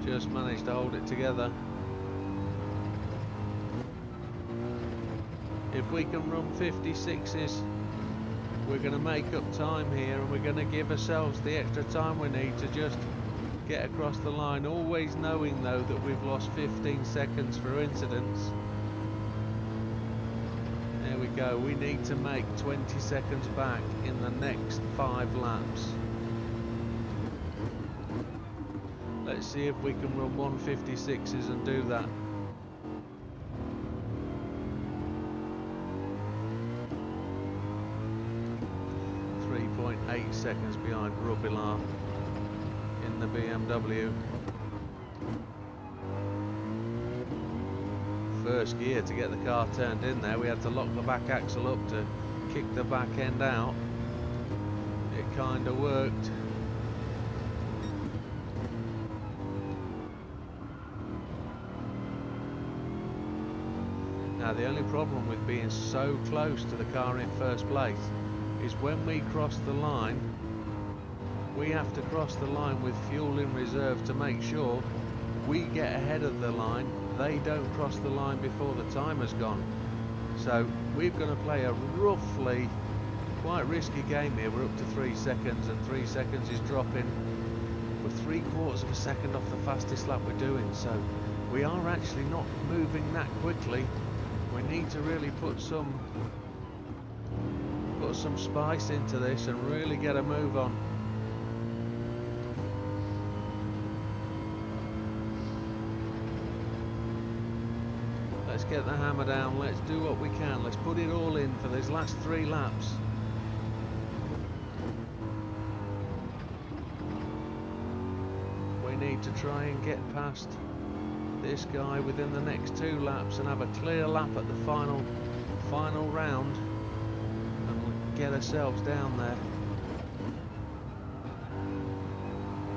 Just managed to hold it together. If we can run 56s, we're going to make up time here, and we're going to give ourselves the extra time we need to just get across the line, always knowing though that we've lost 15 seconds for incidents. There we go, we need to make 20 seconds back in the next 5 laps. Let's see if we can run 156s and do that. 3.8 seconds behind Rubilar in the BMW. First gear to get the car turned in there. We had to lock the back axle up to kick the back end out. It kind of worked. Now the only problem with being so close to the car in first place is when we cross the line, we have to cross the line with fuel in reserve to make sure we get ahead of the line. They don't cross the line before the timer's gone. So we're going to play a roughly quite risky game here. We're up to 3 seconds, and 3 seconds is dropping. We're 3/4 of a second off the fastest lap we're doing, so we are actually not moving that quickly. We need to really put some spice into this and really get a move on. Let's get the hammer down, let's do what we can, let's put it all in for these last 3 laps. We need to try and get past this guy within the next 2 laps and have a clear lap at the final round and get ourselves down there.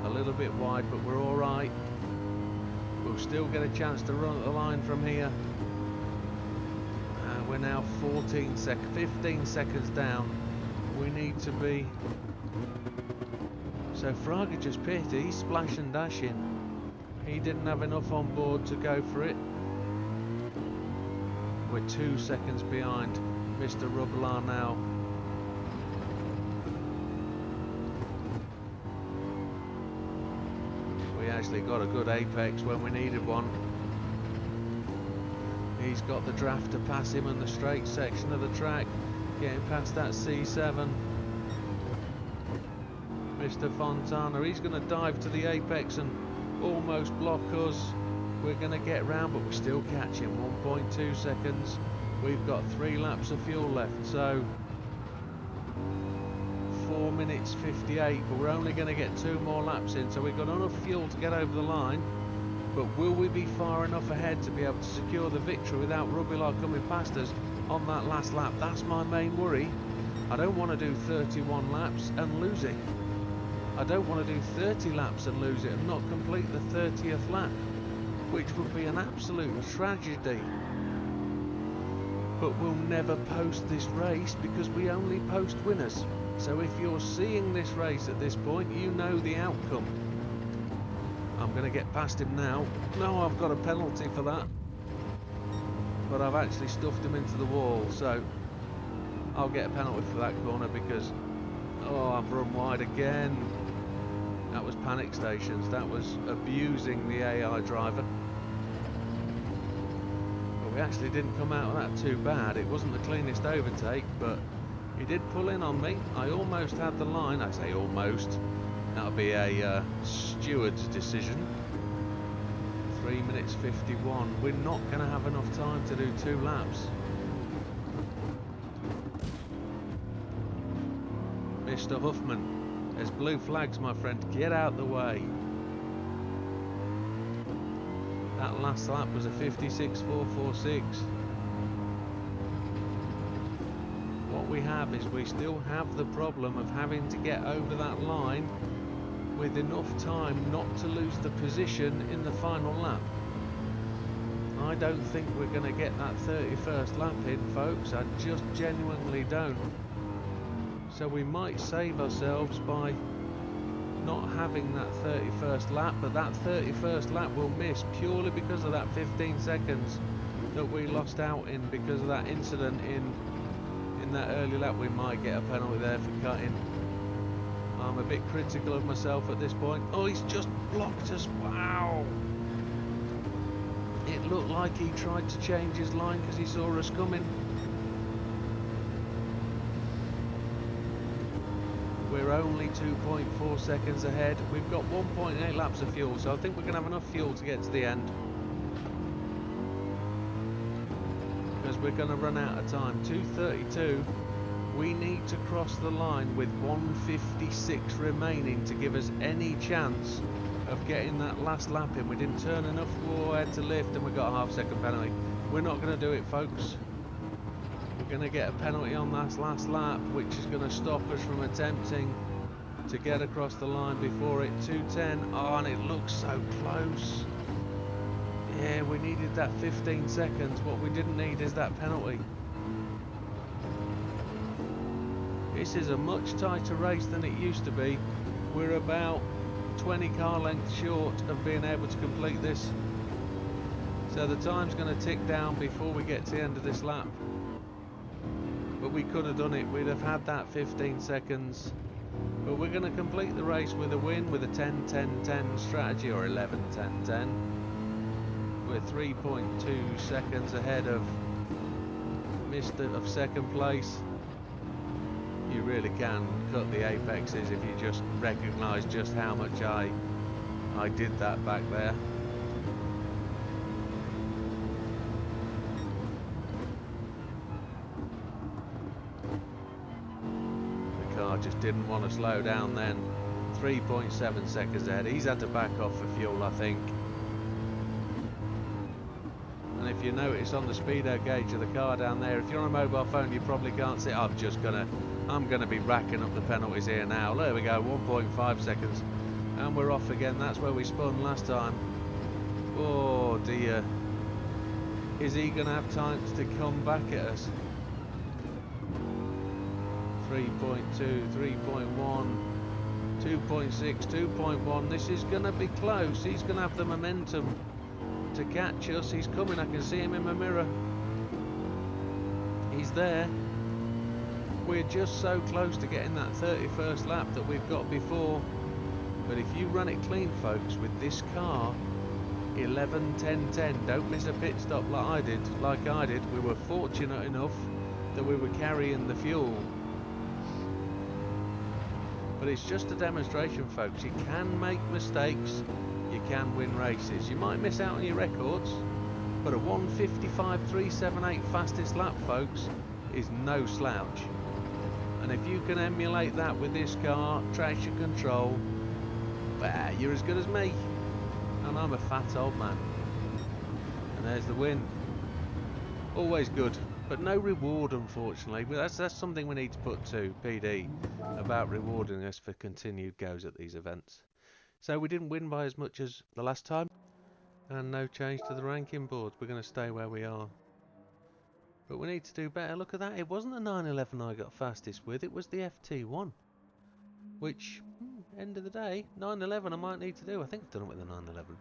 A little bit wide, but we're all right. We'll still get a chance to run at the line from here. We're now 15 seconds down. We need to be... So Fraga just pitted, he's splash and dashing. He didn't have enough on board to go for it. We're 2 seconds behind Mr. Rubilar now. We actually got a good apex when we needed one. He's got the draft to pass him in the straight section of the track, getting past that C7. Mr. Fontana, he's going to dive to the apex and almost block us. We're going to get round, but we still catch him. 1.2 seconds. We've got 3 laps of fuel left, so 4 minutes 58, but we're only going to get 2 more laps in, so we've got enough fuel to get over the line. But will we be far enough ahead to be able to secure the victory without Rubilar coming past us on that last lap? That's my main worry. I don't want to do 31 laps and lose it. I don't want to do 30 laps and lose it and not complete the 30th lap, which would be an absolute tragedy. But we'll never post this race because we only post winners. So if you're seeing this race at this point, you know the outcome. I'm going to get past him now. No, I've got a penalty for that. But I've actually stuffed him into the wall, so I'll get a penalty for that corner because, oh, I've run wide again. That was panic stations. That was abusing the AI driver. But we actually didn't come out of that too bad. It wasn't the cleanest overtake, but he did pull in on me. I almost had the line. I say almost. That'll be a steward's decision. 3 minutes 51. We're not going to have enough time to do 2 laps. Mr. Huffman, there's blue flags, my friend. Get out the way. That last lap was a 56.446. What we have is we still have the problem of having to get over that line with enough time not to lose the position in the final lap. I don't think we're going to get that 31st lap in, folks. I just genuinely don't. So we might save ourselves by not having that 31st lap, but that 31st lap we'll miss purely because of that 15 seconds that we lost out in because of that incident in that early lap. We might get a penalty there for cutting. I'm a bit critical of myself at this point. Oh, he's just blocked us. Wow. It looked like he tried to change his line because he saw us coming. We're only 2.4 seconds ahead. We've got 1.8 laps of fuel, so I think we're going to have enough fuel to get to the end. Because we're going to run out of time. 2:32. We need to cross the line with 1:56 remaining to give us any chance of getting that last lap in. We didn't turn enough forward to lift and we got a half-second penalty. We're not going to do it, folks. We're going to get a penalty on that last lap, which is going to stop us from attempting to get across the line before it. 2:10. Oh, and it looks so close. Yeah, we needed that 15 seconds. What we didn't need is that penalty. This is a much tighter race than it used to be. We're about 20 car lengths short of being able to complete this. So the time's going to tick down before we get to the end of this lap. But we could have done it. We'd have had that 15 seconds. But we're going to complete the race with a win with a 10-10-10 strategy, or 11-10-10. We're 3.2 seconds ahead of second place. You really can cut the apexes if you just recognise just how much I did that back there. The car just didn't want to slow down then. 3.7 seconds ahead. He's had to back off for fuel, I think. And if you notice on the speedo gauge of the car down there, if you're on a mobile phone you probably can't see it. I'm gonna be racking up the penalties here now. There we go, 1.5 seconds. And we're off again. That's where we spun last time. Oh dear. Is he gonna have time to come back at us? 3.2, 3.1, 2.6, 2.1. This is gonna be close. He's gonna have the momentum to catch us. He's coming. I can see him in my mirror. He's there. We're just so close to getting that 31st lap that we've got before. But if you run it clean, folks, with this car, 11-10-10, don't miss a pit stop like I did. We were fortunate enough that we were carrying the fuel. But it's just a demonstration, folks. You can make mistakes. You can win races. You might miss out on your records, but a 1:55.378 fastest lap, folks, is no slouch. And if you can emulate that with this car, traction control, bah, you're as good as me. And I'm a fat old man. And there's the win. Always good, but no reward, unfortunately. But that's something we need to put to PD about rewarding us for continued goes at these events. So we didn't win by as much as the last time, and no change to the ranking boards. We're going to stay where we are. But we need to do better. Look at that. It wasn't the 911 I got fastest with. It was the FT1. Which, end of the day, 911 I might need to do. I think I've done it with the 911.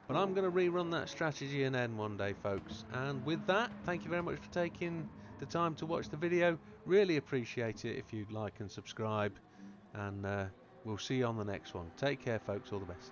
But I'm going to rerun that strategy and end one day, folks. And with that, thank you very much for taking the time to watch the video. Really appreciate it if you'd like and subscribe. And we'll see you on the next one. Take care, folks. All the best.